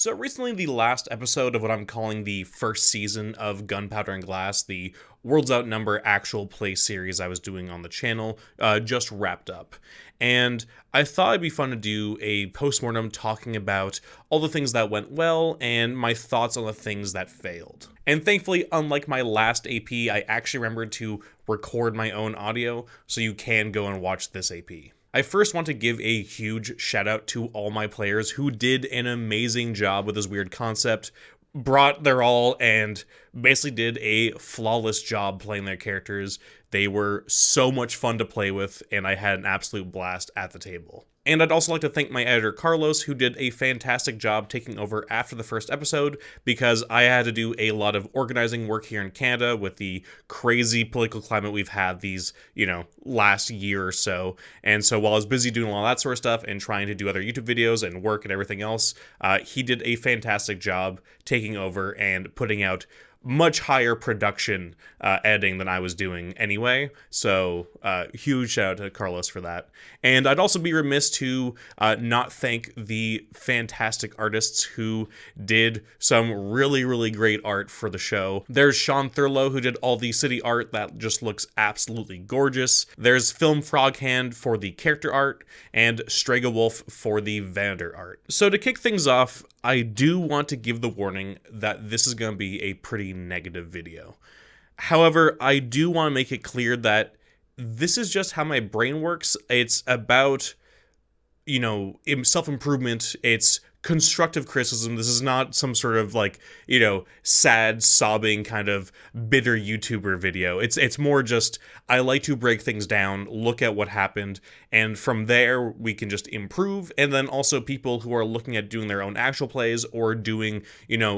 So recently, the last episode of what I'm calling the first season of Gunpowder and Glass, the Worlds Outnumber actual play series I was doing on the channel, just wrapped up. And I thought it'd be fun to do a post-mortem talking about all the things that went well and my thoughts on the things that failed. And thankfully, unlike my last AP, I actually remembered to record my own audio, so you can go and watch this AP. I first want to give a huge shout out to all my players who did an amazing job with this weird concept, brought their all, and basically did a flawless job playing their characters. They were so much fun to play with, and I had an absolute blast at the table. And I'd also like to thank my editor Carlos, who did a fantastic job taking over after the first episode, because I had to do a lot of organizing work here in Canada with the crazy political climate we've had these, last year or so. And so while I was busy doing all that sort of stuff and trying to do other YouTube videos and work and everything else, he did a fantastic job taking over and putting out much higher production editing than I was doing anyway, so huge shout out to Carlos for that. And I'd also be remiss to not thank the fantastic artists who did some really, really great art for the show. There's Sean Thurlow, who did all the city art that just looks absolutely gorgeous. There's Froghand for the character art, and Strega Wolf for the Vander art. So to kick things off, I do want to give the warning that this is going to be a pretty negative video. However, I do want to make it clear that this is just how my brain works. It's about, self-improvement. It's constructive criticism. This is not some sort of sad, sobbing kind of bitter YouTuber video. It's more just, I like to break things down, look at what happened, and from there we can just improve. And then also people who are looking at doing their own actual plays or doing,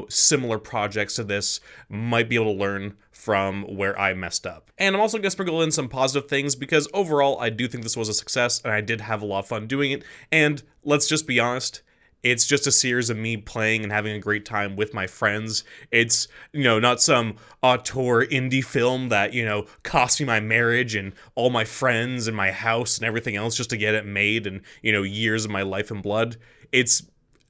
similar projects to this might be able to learn from where I messed up. And I'm also going to sprinkle in some positive things because overall I do think this was a success and I did have a lot of fun doing it. And let's just be honest, it's just a series of me playing and having a great time with my friends. It's, not some auteur indie film that, cost me my marriage and all my friends and my house and everything else just to get it made and, years of my life and blood. It's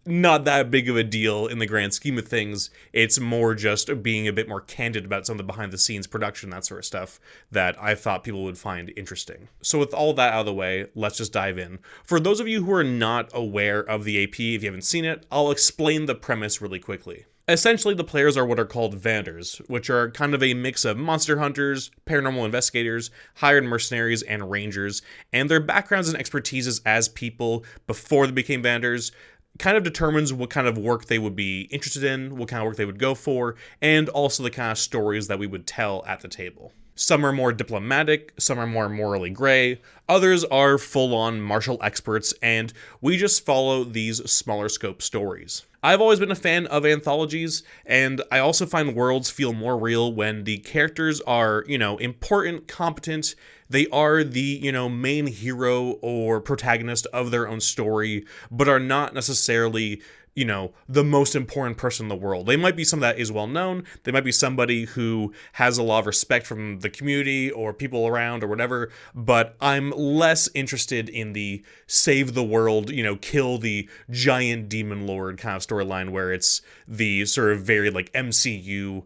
not that big of a deal in the grand scheme of things. It's more just being a bit more candid about some of the behind-the-scenes production, that sort of stuff, that I thought people would find interesting. So with all that out of the way, let's just dive in. For those of you who are not aware of the AP, if you haven't seen it, I'll explain the premise really quickly. Essentially, the players are what are called Vanders, which are kind of a mix of monster hunters, paranormal investigators, hired mercenaries, and rangers, and their backgrounds and expertises as people before they became Vanders kind of determines what kind of work they would be interested in, what kind of work they would go for, and also the kind of stories that we would tell at the table. Some are more diplomatic, some are more morally gray, others are full-on martial experts, and we just follow these smaller scope stories. I've always been a fan of anthologies, and I also find worlds feel more real when the characters are, important, competent. They are the, main hero or protagonist of their own story, but are not necessarily, the most important person in the world. They might be somebody that is well known. They might be somebody who has a lot of respect from the community or people around or whatever, but I'm less interested in the save the world, kill the giant demon lord kind of storyline where it's the sort of very MCU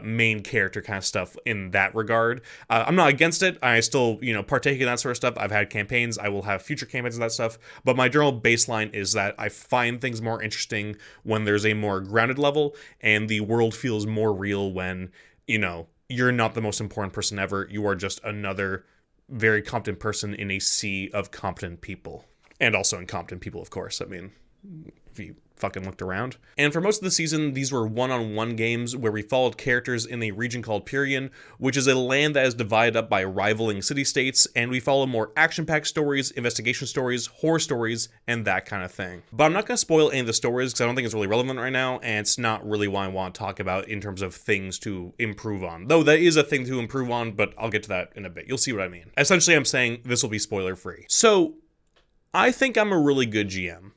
main character kind of stuff in that regard. I'm not against it. I still, partake in that sort of stuff. I've had campaigns. I will have future campaigns and that stuff. But my general baseline is that I find things more interesting when there's a more grounded level and the world feels more real when, you're not the most important person ever. You are just another very competent person in a sea of competent people. And also incompetent people, of course. I mean, if you fucking looked around. And for most of the season, these were one-on-one games where we followed characters in a region called Purian, which is a land that is divided up by rivaling city-states, and we follow more action-packed stories, investigation stories, horror stories, and that kind of thing. But I'm not going to spoil any of the stories because I don't think it's really relevant right now, and it's not really what I want to talk about in terms of things to improve on. Though that is a thing to improve on, but I'll get to that in a bit. You'll see what I mean. Essentially, I'm saying this will be spoiler-free. So, I think I'm a really good GM.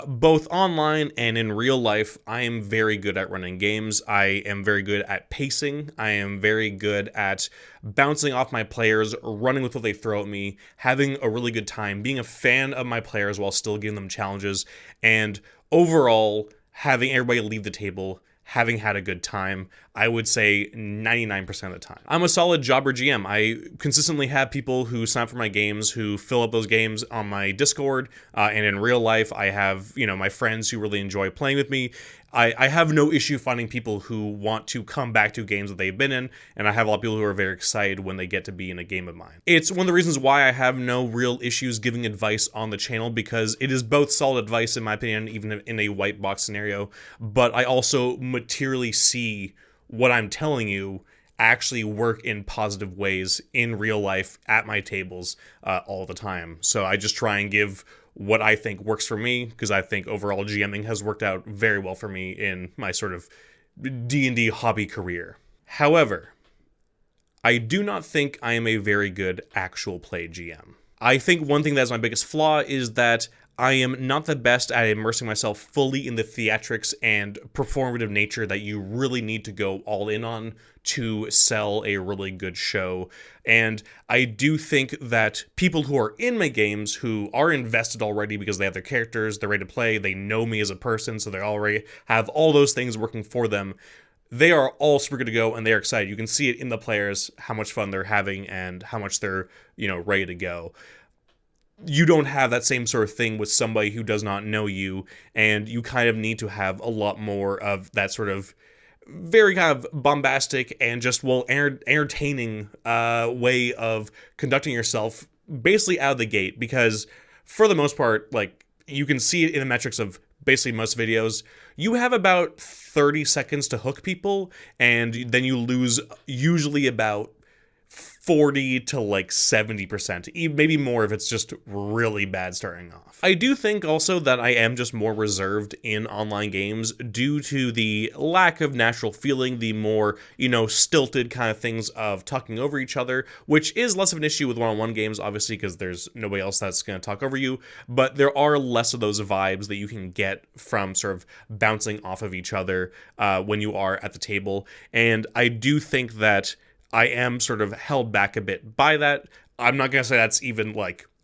Both online and in real life, I am very good at running games. I am very good at pacing. I am very good at bouncing off my players, running with what they throw at me, having a really good time, being a fan of my players while still giving them challenges, and overall having everybody leave the table having had a good time, I would say 99% of the time. I'm a solid jobber GM. I consistently have people who sign up for my games who fill up those games on my Discord, and in real life, I have, my friends who really enjoy playing with me. I have no issue finding people who want to come back to games that they've been in, and I have a lot of people who are very excited when they get to be in a game of mine. It's one of the reasons why I have no real issues giving advice on the channel, because it is both solid advice, in my opinion, even in a white box scenario, but I also materially see what I'm telling you actually work in positive ways in real life at my tables all the time. So I just try and give what I think works for me, because I think overall GMing has worked out very well for me in my sort of D&D hobby career. However, I do not think I am a very good actual play GM. I think one thing that is my biggest flaw is that I am not the best at immersing myself fully in the theatrics and performative nature that you really need to go all in on to sell a really good show. And I do think that people who are in my games, who are invested already because they have their characters, they're ready to play, they know me as a person, so they already have all those things working for them, they are all super good to go, and they are excited. You can see it in the players, how much fun they're having and how much they're, ready to go. You don't have that same sort of thing with somebody who does not know you, and you kind of need to have a lot more of that sort of very kind of bombastic and just, entertaining way of conducting yourself basically out of the gate, because for the most part, like, you can see it in the metrics of basically most videos. You have about 30 seconds to hook people, and then you lose usually about 40 to 70%, maybe more if it's just really bad starting off. I do think also that I am just more reserved in online games due to the lack of natural feeling, the more, stilted kind of things of talking over each other, which is less of an issue with one-on-one games, obviously, because there's nobody else that's going to talk over you, but there are less of those vibes that you can get from sort of bouncing off of each other when you are at the table, and I do think that I am sort of held back a bit by that. I'm not going to say that's even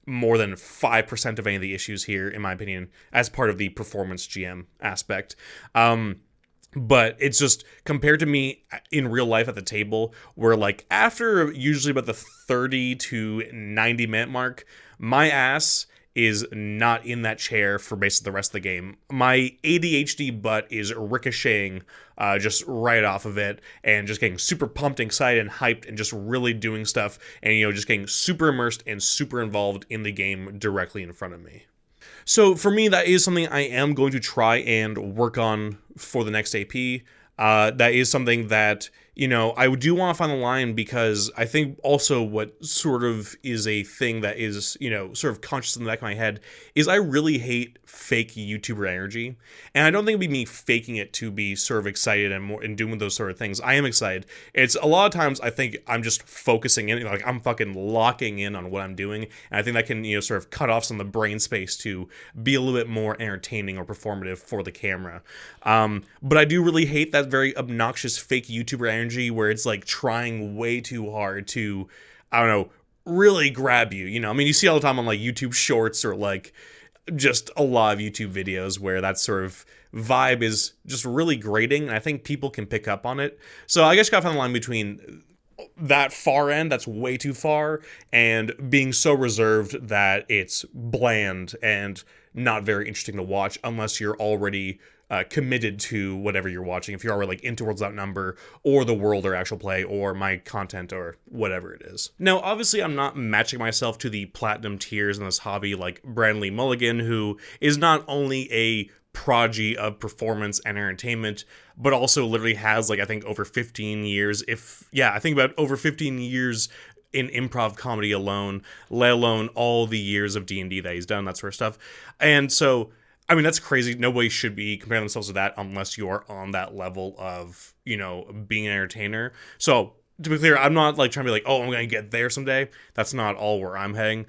more than 5% of any of the issues here, in my opinion, as part of the performance GM aspect. But it's just compared to me in real life at the table, where after usually about the 30 to 90 minute mark, my ass is not in that chair for basically the rest of the game. My ADHD butt is ricocheting just right off of it, and just getting super pumped, excited, and hyped, and just really doing stuff, and just getting super immersed and super involved in the game directly in front of me. So for me, that is something I am going to try and work on for the next AP. That is something that, I do want to find the line, because I think also what sort of is a thing that is, sort of conscious in the back of my head is I really hate fake YouTuber energy. And I don't think it'd be me faking it to be sort of excited and doing those sort of things. I am excited. It's a lot of times I think I'm just focusing in, I'm fucking locking in on what I'm doing. And I think that can, sort of cut off some of the brain space to be a little bit more entertaining or performative for the camera. But I do really hate that very obnoxious fake YouTuber energy where it's trying way too hard to, really grab you. You see all the time on YouTube shorts or just a lot of YouTube videos where that sort of vibe is just really grating, and I think people can pick up on it. So I guess you gotta find the line between that far end, that's way too far, and being so reserved that it's bland and not very interesting to watch unless you're already committed to whatever you're watching. If you're already into Worlds Outnumber or The World or Actual Play or my content or whatever it is. Now, obviously, I'm not matching myself to the platinum tiers in this hobby like Brandley Mulligan, who is not only a prodigy of performance and entertainment, but also literally has I think over 15 years, I think about over 15 years in improv comedy alone, let alone all the years of D&D that he's done, that sort of stuff. And so, that's crazy. Nobody should be comparing themselves to that unless you are on that level of, being an entertainer. So, to be clear, I'm not trying to be oh, I'm going to get there someday. That's not all where I'm heading.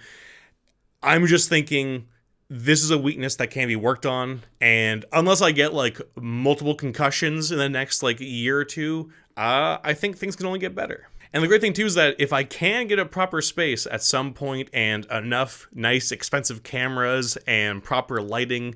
I'm just thinking this is a weakness that can be worked on, and unless I get multiple concussions in the next year or two, I think things can only get better. And the great thing too is that if I can get a proper space at some point and enough nice expensive cameras and proper lighting,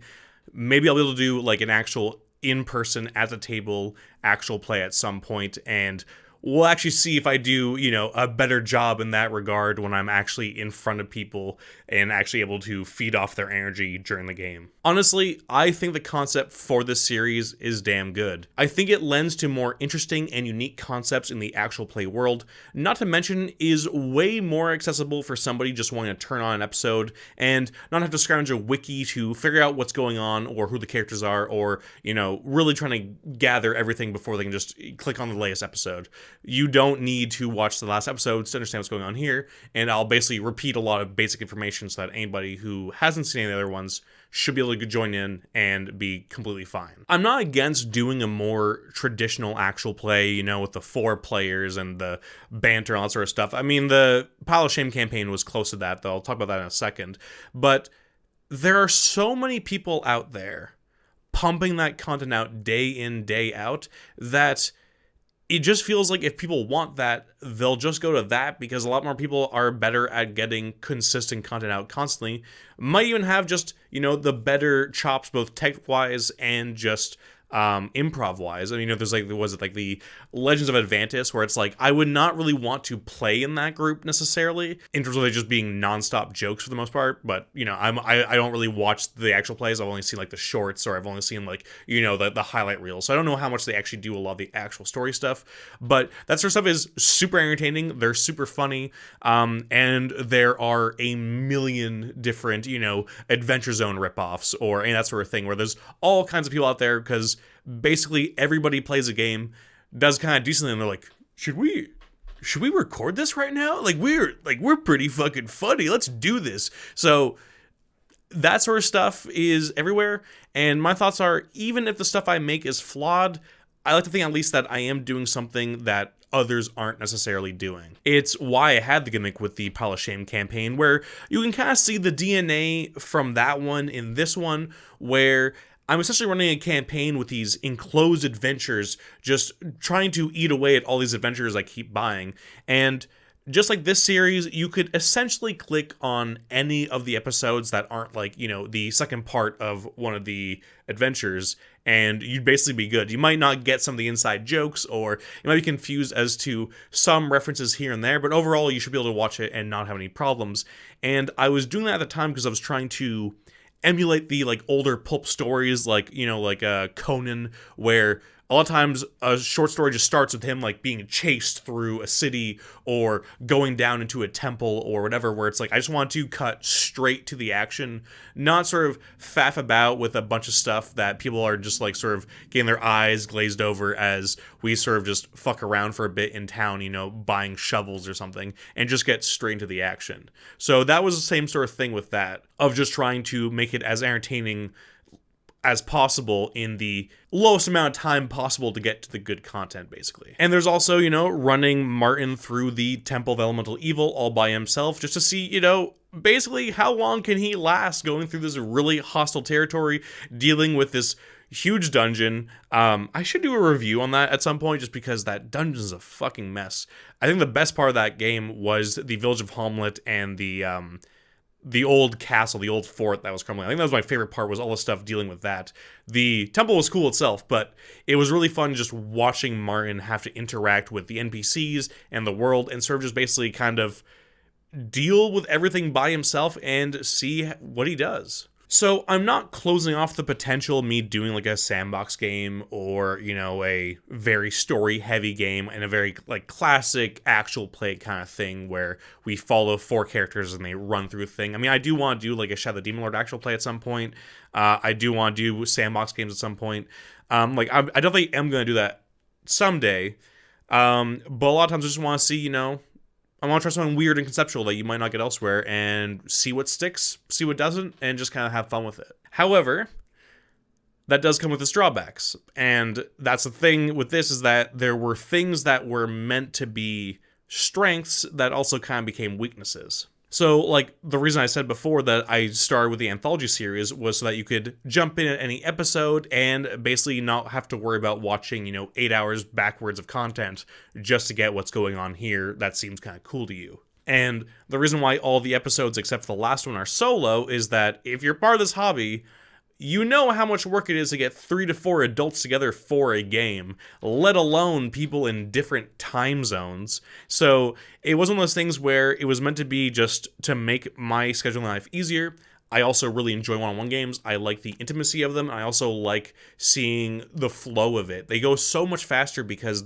maybe I'll be able to do an actual in person at the table actual play at some point, and we'll actually see if I do, a better job in that regard when I'm actually in front of people and actually able to feed off their energy during the game. Honestly, I think the concept for this series is damn good. I think it lends to more interesting and unique concepts in the actual play world, not to mention is way more accessible for somebody just wanting to turn on an episode and not have to scrounge a wiki to figure out what's going on or who the characters are, or, really trying to gather everything before they can just click on the latest episode. You don't need to watch the last episodes to understand what's going on here, and I'll basically repeat a lot of basic information so that anybody who hasn't seen any of the other ones should be able to join in and be completely fine. I'm not against doing a more traditional actual play, with the 4 players and the banter and all that sort of stuff. I mean, the Pile of Shame campaign was close to that, though. I'll talk about that in a second. But there are so many people out there pumping that content out day in, day out, that it just feels like if people want that, they'll just go to that, because a lot more people are better at getting consistent content out constantly. Might even have just, the better chops, both tech-wise and just improv-wise. I mean, there's the Legends of Advantis, where it's like, I would not really want to play in that group necessarily, in terms of it just being non-stop jokes for the most part, but, I don't really watch the actual plays. I've only seen, the shorts, or I've only seen, the highlight reels, so I don't know how much they actually do a lot of the actual story stuff, but that sort of stuff is super entertaining, they're super funny, and there are a million different, Adventure Zone ripoffs, or any of that sort of thing, where there's all kinds of people out there, because basically everybody plays a game, does kind of decently, and they're like, should we record this right now? We're pretty fucking funny. Let's do this. So that sort of stuff is everywhere. And my thoughts are, even if the stuff I make is flawed, I like to think at least that I am doing something that others aren't necessarily doing. It's why I had the gimmick with the Pile of Shame campaign, where you can kind of see the DNA from that one in this one, where I'm essentially running a campaign with these enclosed adventures, just trying to eat away at all these adventures I keep buying. And just like this series, you could essentially click on any of the episodes that aren't the second part of one of the adventures, and you'd basically be good. You might not get some of the inside jokes, or you might be confused as to some references here and there, but overall you should be able to watch it and not have any problems. And I was doing that at the time because I was trying to emulate the older pulp stories, Conan, where a lot of times a short story just starts with him being chased through a city or going down into a temple or whatever, where it's I just want to cut straight to the action, not sort of faff about with a bunch of stuff that people are just sort of getting their eyes glazed over as we sort of just fuck around for a bit in town, buying shovels or something, and just get straight into the action. So that was the same sort of thing with that, of just trying to make it as entertaining as possible in the lowest amount of time possible to get to the good content, basically. And there's also, running Martin through the Temple of Elemental Evil all by himself, just to see, basically how long can he last going through this really hostile territory, dealing with this huge dungeon. I should do a review on that at some point, just because that dungeon is a fucking mess. I think the best part of that game was the Village of Hamlet and the old castle, the old fort that was crumbling. I think that was my favorite part, was all the stuff dealing with that. The temple was cool itself, but it was really fun just watching Martin have to interact with the NPCs and the world, and sort of just basically kind of deal with everything by himself and see what he does. So I'm not closing off the potential of me doing a sandbox game, or, a very story-heavy game and a very, classic actual play kind of thing where we follow 4 characters and they run through a thing. I mean, I do want to do, a Shadow the Demon Lord actual play at some point. I do want to do sandbox games at some point. I definitely am going to do that someday. But a lot of times I just want to see, I want to try something weird and conceptual that you might not get elsewhere, and see what sticks, see what doesn't, and just kind of have fun with it. However, that does come with its drawbacks, and that's the thing with this, is that there were things that were meant to be strengths that also kind of became weaknesses. So, the reason I said before that I started with the anthology series was so that you could jump in at any episode and basically not have to worry about watching, 8 hours backwards of content just to get what's going on here that seems kind of cool to you. And the reason why all the episodes except for the last one are solo is that if you're part of this hobby, you know how much work it is to get 3 to 4 adults together for a game, let alone people in different time zones. So it was one of those things where it was meant to be just to make my scheduling life easier. I also really enjoy one-on-one games. I like the intimacy of them. I also like seeing the flow of it. They go so much faster because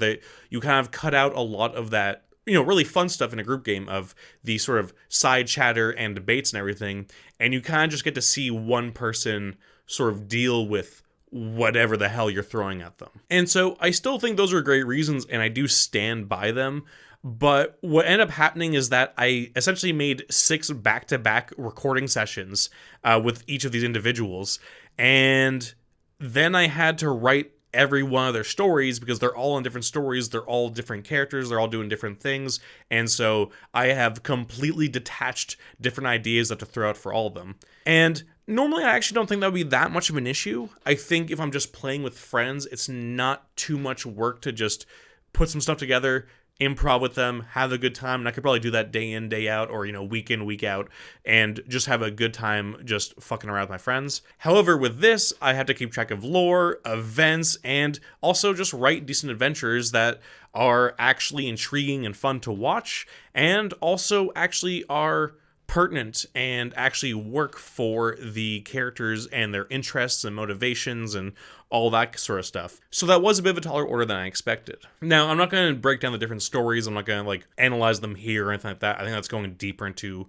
you kind of cut out a lot of that, really fun stuff in a group game of the sort of side chatter and debates and everything. And you kind of just get to see one person sort of deal with whatever the hell you're throwing at them. And so I still think those are great reasons, and I do stand by them. But what ended up happening is that I essentially made 6 back-to-back recording sessions with each of these individuals. And then I had to write every one of their stories because they're all in different stories. They're all different characters. They're all doing different things. And so I have completely detached different ideas that to throw out for all of them. And normally I actually don't think that would be that much of an issue. I think if I'm just playing with friends, it's not too much work to just put some stuff together, improv with them, have a good time, and I could probably do that day in, day out, or, week in, week out, and just have a good time just fucking around with my friends. However, with this, I had to keep track of lore, events, and also just write decent adventures that are actually intriguing and fun to watch, and also actually are pertinent and actually work for the characters and their interests and motivations and all that sort of stuff. So that was a bit of a taller order than I expected. Now, I'm not going to break down the different stories. I'm not going to analyze them here or anything like that. I think that's going deeper into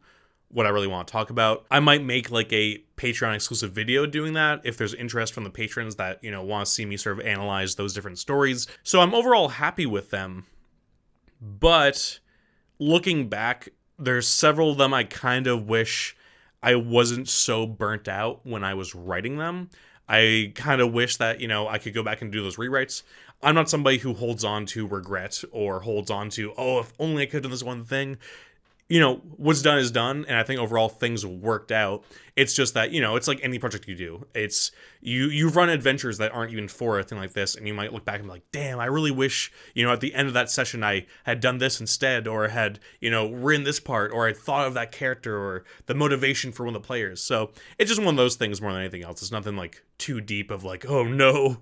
what I really want to talk about. I might make a Patreon exclusive video doing that if there's interest from the patrons that, want to see me sort of analyze those different stories. So I'm overall happy with them. But looking back, there's several of them I kind of wish I wasn't so burnt out when I was writing them. I kind of wish that, I could go back and do those rewrites. I'm not somebody who holds on to regret or holds on to, if only I could have done this one thing. What's done is done, and I think overall things worked out. It's just that, it's like any project you do. It's, you run adventures that aren't even for a thing like this, and you might look back and be like, damn, I really wish, at the end of that session I had done this instead, or had, written this part, or I thought of that character, or the motivation for one of the players. So it's just one of those things more than anything else. It's nothing too deep of oh no,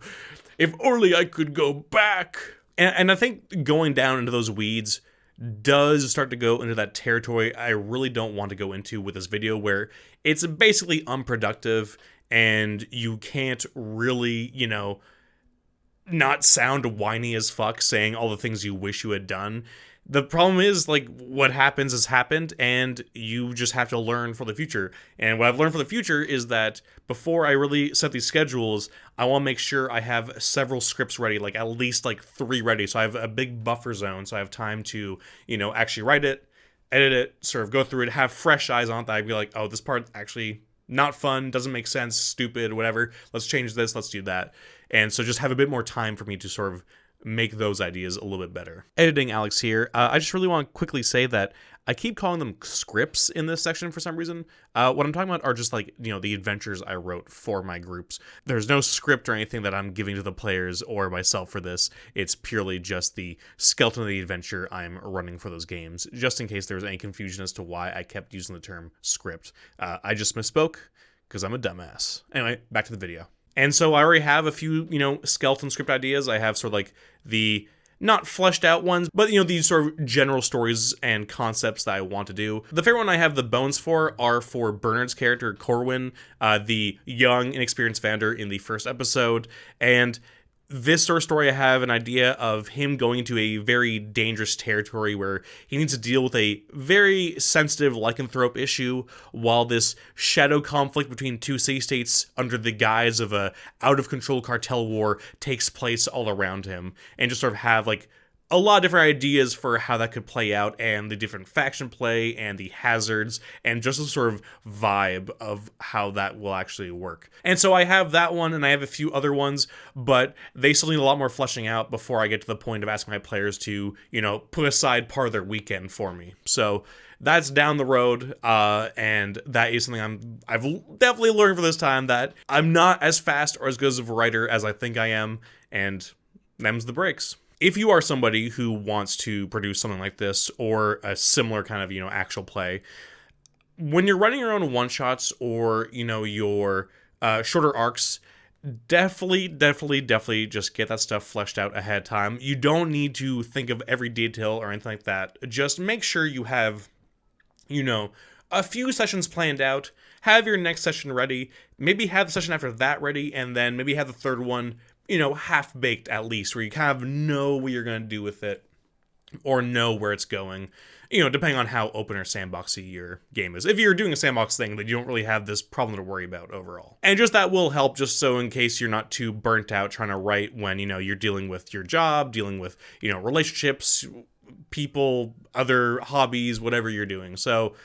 if only I could go back. And I think going down into those weeds does start to go into that territory I really don't want to go into with this video, where it's basically unproductive and you can't really, not sound whiny as fuck saying all the things you wish you had done. The problem is, what happens has happened, and you just have to learn for the future. And what I've learned for the future is that before I really set these schedules, I want to make sure I have several scripts ready, at least 3 ready, so I have a big buffer zone, so I have time to, actually write it, edit it, sort of go through it, have fresh eyes on it, that I'd be like, oh, this part's actually not fun, doesn't make sense, stupid, whatever, let's change this, let's do that. And so just have a bit more time for me to sort of make those ideas a little bit better. Editing Alex here. I just really want to quickly say that I keep calling them scripts in this section for some reason. What I'm talking about are just the adventures I wrote for my groups. There's no script or anything that I'm giving to the players or myself for this. It's purely just the skeleton of the adventure I'm running for those games, just in case there was any confusion as to why I kept using the term script. I just misspoke because I'm a dumbass. Anyway, back to the video. And so I already have a few, skeleton script ideas. I have sort of the not fleshed out ones, but, these sort of general stories and concepts that I want to do. The favorite one I have the bones for are for Bernard's character, Corwin, the young, inexperienced Vander in the first episode. And this sort of story, I have an idea of him going into a very dangerous territory where he needs to deal with a very sensitive lycanthrope issue while this shadow conflict between 2 city-states under the guise of a out-of-control cartel war takes place all around him, and just sort of have, a lot of different ideas for how that could play out, and the different faction play, and the hazards, and just a sort of vibe of how that will actually work. And so I have that one, and I have a few other ones, but they still need a lot more fleshing out before I get to the point of asking my players to, put aside part of their weekend for me. So that's down the road, and that is something I've definitely learned for this time, that I'm not as fast or as good of a writer as I think I am, and them's the breaks. If you are somebody who wants to produce something like this, or a similar kind of, actual play, when you're writing your own one-shots, or, your shorter arcs, definitely just get that stuff fleshed out ahead of time. You don't need to think of every detail or anything like that. Just make sure you have, a few sessions planned out, have your next session ready, maybe have the session after that ready, and then maybe have the third one, half-baked at least, where you kind of know what you're going to do with it, or know where it's going, depending on how open or sandboxy your game is. If you're doing a sandbox thing, then you don't really have this problem to worry about overall. And just that will help, just so in case you're not too burnt out trying to write when, you're dealing with your job, dealing with, relationships, people, other hobbies, whatever you're doing. So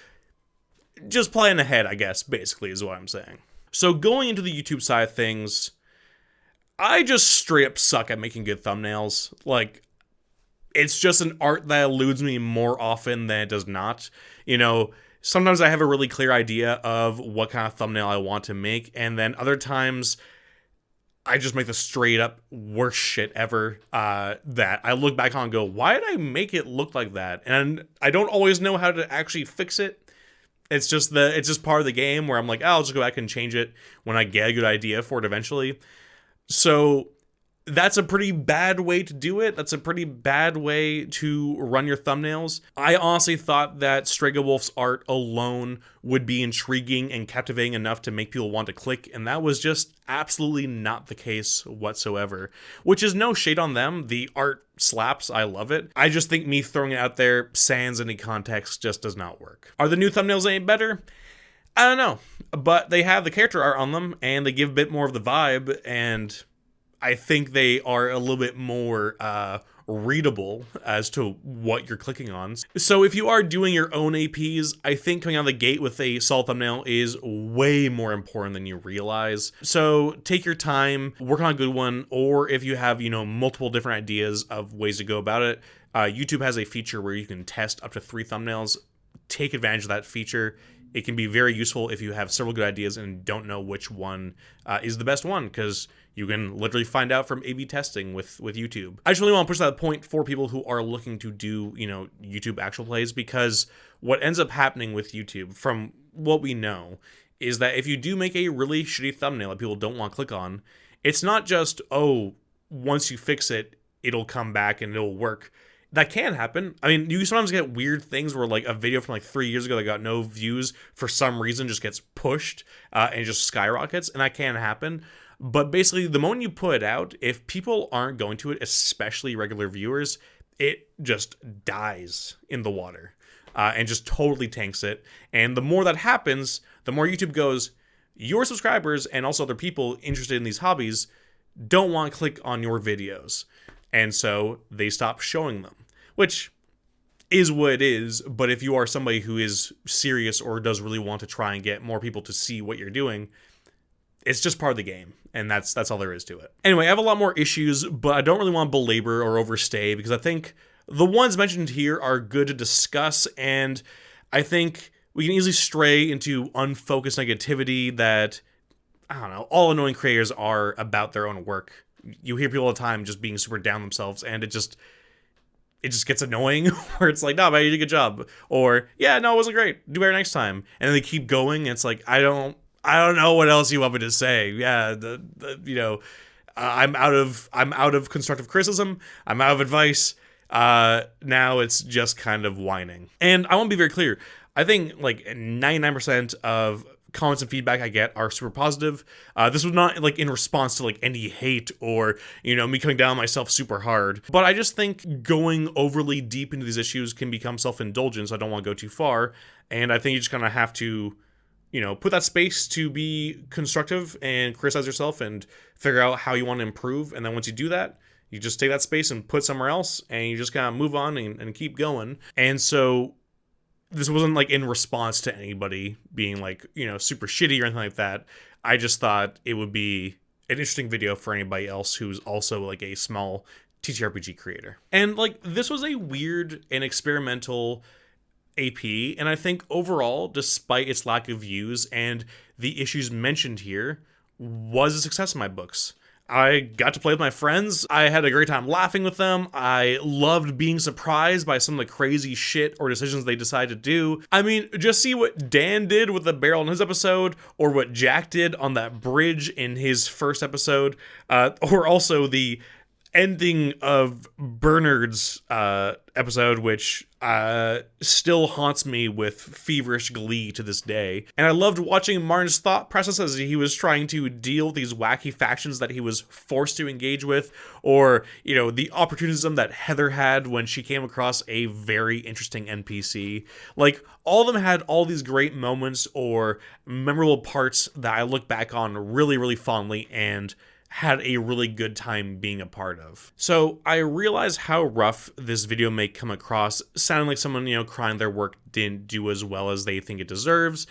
just plan ahead, I guess, basically is what I'm saying. So going into the YouTube side of things, I just straight up suck at making good thumbnails. Like, it's just an art that eludes me more often than it does not. Sometimes I have a really clear idea of what kind of thumbnail I want to make, and then other times I just make the straight up worst shit ever that I look back on and go, why did I make it look like that? And I don't always know how to actually fix it. It's just part of the game where I'm like, I'll just go back and change it when I get a good idea for it eventually. So that's a pretty bad way to do it. That's a pretty bad way to run your thumbnails. I honestly thought that Strega Wolf's art alone would be intriguing and captivating enough to make people want to click, and that was just absolutely not the case whatsoever. Which is no shade on them. The art slaps. I love it. I just think me throwing it out there sans any context just does not work. Are the new thumbnails any better? I don't know. But they have the character art on them, and they give a bit more of the vibe, and I think they are a little bit more readable as to what you're clicking on. So if you are doing your own APs, I think coming out of the gate with a solid thumbnail is way more important than you realize. So take your time, work on a good one, or if you have, multiple different ideas of ways to go about it, YouTube has a feature where you can test up to 3 thumbnails. Take advantage of that feature. It can be very useful if you have several good ideas and don't know which one is the best one, because you can literally find out from A/B testing with YouTube. I just really want to push that point for people who are looking to do, YouTube actual plays, because what ends up happening with YouTube, from what we know, is that if you do make a really shitty thumbnail that people don't want to click on, it's not just, once you fix it, it'll come back and it'll work. That can happen. I mean, you sometimes get weird things where like a video from like 3 years ago that got no views for some reason just gets pushed and just skyrockets, and that can happen. But basically, the moment you put it out, if people aren't going to it, especially regular viewers, it just dies in the water and just totally tanks it. And the more that happens, the more YouTube goes, your subscribers and also other people interested in these hobbies don't want to click on your videos. And so they stop showing them, which is what it is. But if you are somebody who is serious or does really want to try and get more people to see what you're doing, it's just part of the game, and that's all there is to it. Anyway, I have a lot more issues, but I don't really want to belabor or overstay, because I think the ones mentioned here are good to discuss, and I think we can easily stray into unfocused negativity that, I don't know, all annoying creators are about their own work. You hear people all the time just being super down themselves, and it just gets annoying, where it's like, no, but you did a good job, or, yeah, no, it wasn't great, do better next time, and then they keep going, and it's like, I don't know what else you want me to say. Yeah, I'm out of constructive criticism. I'm out of advice. Now it's just kind of whining. And I want to be very clear. I think like 99% of comments and feedback I get are super positive. This was not like in response to like any hate or, me coming down on myself super hard. But I just think going overly deep into these issues can become self-indulgent, so I don't want to go too far. And I think you just kind of have to, put that space to be constructive and criticize yourself and figure out how you want to improve. And then once you do that, you just take that space and put somewhere else, and you just kind of move on and keep going. And so this wasn't like in response to anybody being like, super shitty or anything like that. I just thought it would be an interesting video for anybody else who's also like a small TTRPG creator. And like, this was a weird and experimental AP, and I think overall, despite its lack of views and the issues mentioned here, was a success in my books. I got to play with my friends. I had a great time laughing with them. I loved being surprised by some of the crazy shit or decisions they decide to do. I mean, just see what Dan did with the barrel in his episode, or what Jack did on that bridge in his first episode, or also the ending of Bernard's episode, which still haunts me with feverish glee to this day. And I loved watching Martin's thought process as he was trying to deal with these wacky factions that he was forced to engage with, or, you know, the opportunism that Heather had when she came across a very interesting NPC. Like, all of them had all these great moments or memorable parts that I look back on really, really fondly and had a really good time being a part of. So I realize how rough this video may come across, sounding like someone, you know, crying their work didn't do as well as they think it deserves,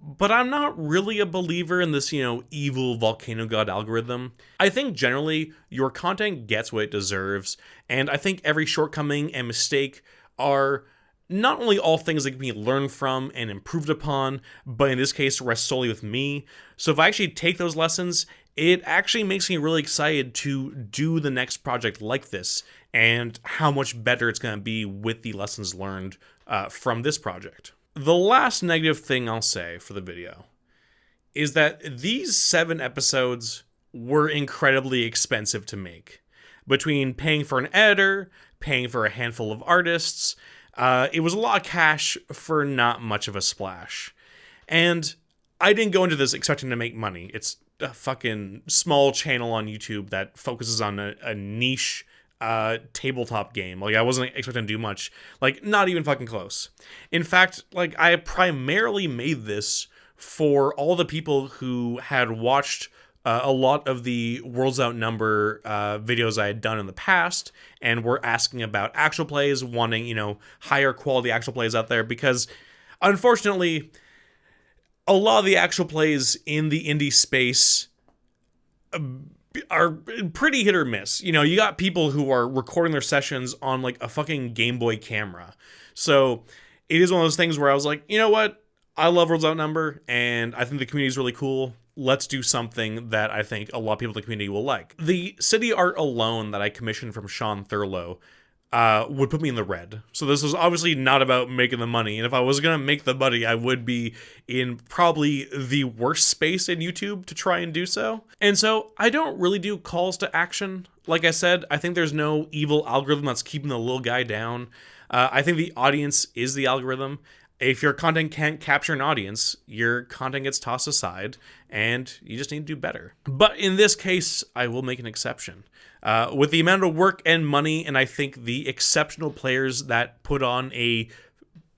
but I'm not really a believer in this, you know, evil volcano god algorithm. I think generally your content gets what it deserves, and I think every shortcoming and mistake are not only all things that can be learned from and improved upon, but in this case rest solely with me. So if I actually take those lessons, it actually makes me really excited to do the next project like this, and how much better it's going to be with the lessons learned from this project. The last negative thing I'll say for the video is that these 7 episodes were incredibly expensive to make. Between paying for an editor, paying for a handful of artists, it was a lot of cash for not much of a splash. And I didn't go into this expecting to make money. It's a fucking small channel on YouTube that focuses on a niche tabletop game. Like, I wasn't expecting to do much. Like, not even fucking close. In fact, like, I primarily made this for all the people who had watched a lot of the Worlds Outnumber videos I had done in the past, and were asking about actual plays, wanting, you know, higher quality actual plays out there, because unfortunately, a lot of the actual plays in the indie space are pretty hit or miss. You know, you got people who are recording their sessions on like a fucking Game Boy camera. So it is one of those things where I was like, you know what? I love Worlds Outnumber, and I think the community is really cool. Let's do something that I think a lot of people in the community will like. The city art alone that I commissioned from Sean Thurlow would put me in the red. So this was obviously not about making the money. And if I was going to make the money, I would be in probably the worst space in YouTube to try and do so. And so I don't really do calls to action. Like I said, I think there's no evil algorithm that's keeping the little guy down. I think the audience is the algorithm. If your content can't capture an audience, your content gets tossed aside, and you just need to do better. But in this case, I will make an exception. With the amount of work and money, and I think the exceptional players that put on a,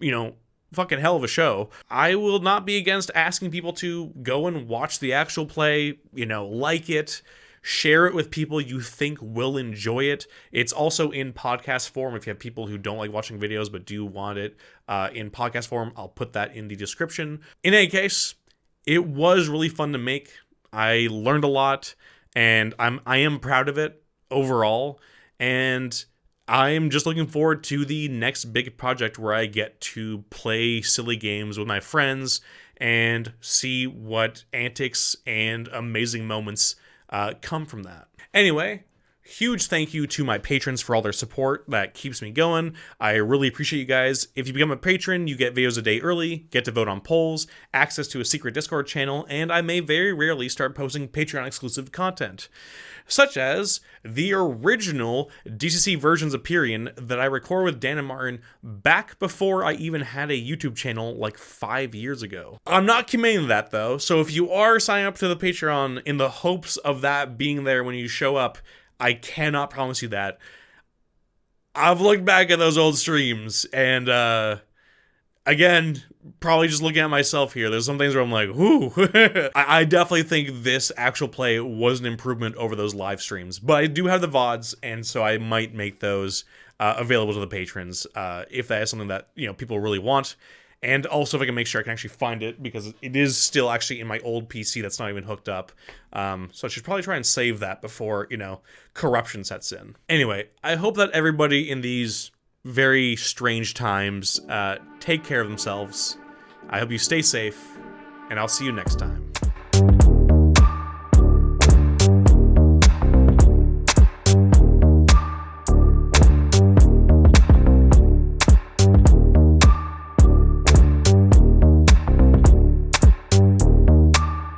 you know, fucking hell of a show, I will not be against asking people to go and watch the actual play, you know, like it, share it with people you think will enjoy it. It's also in podcast form. If you have people who don't like watching videos but do want it in podcast form, I'll put that in the description. In any case, it was really fun to make. I learned a lot, and I am proud of it overall, and I'm just looking forward to the next big project where I get to play silly games with my friends and see what antics and amazing moments come from that. Anyway, huge thank you to my patrons for all their support. That keeps me going. I really appreciate you guys. If you become a patron, you get videos a day early, get to vote on polls, access to a secret Discord channel, and I may very rarely start posting Patreon exclusive content, such as the original DCC versions of Pyrian that I record with Dan and Martin back before I even had a YouTube channel like 5 years ago. I'm not committing to that though, so if you are signing up to the Patreon in the hopes of that being there when you show up, I cannot promise you that. I've looked back at those old streams, and again, probably just looking at myself here, there's some things where I'm like, whoo. I definitely think this actual play was an improvement over those live streams. But I do have the VODs, and so I might make those available to the patrons if that is something that, you know, people really want. And also if I can make sure I can actually find it, because it is still actually in my old PC that's not even hooked up. So I should probably try and save that before, you know, corruption sets in. Anyway, I hope that everybody in these very strange times take care of themselves. I hope you stay safe, and I'll see you next time.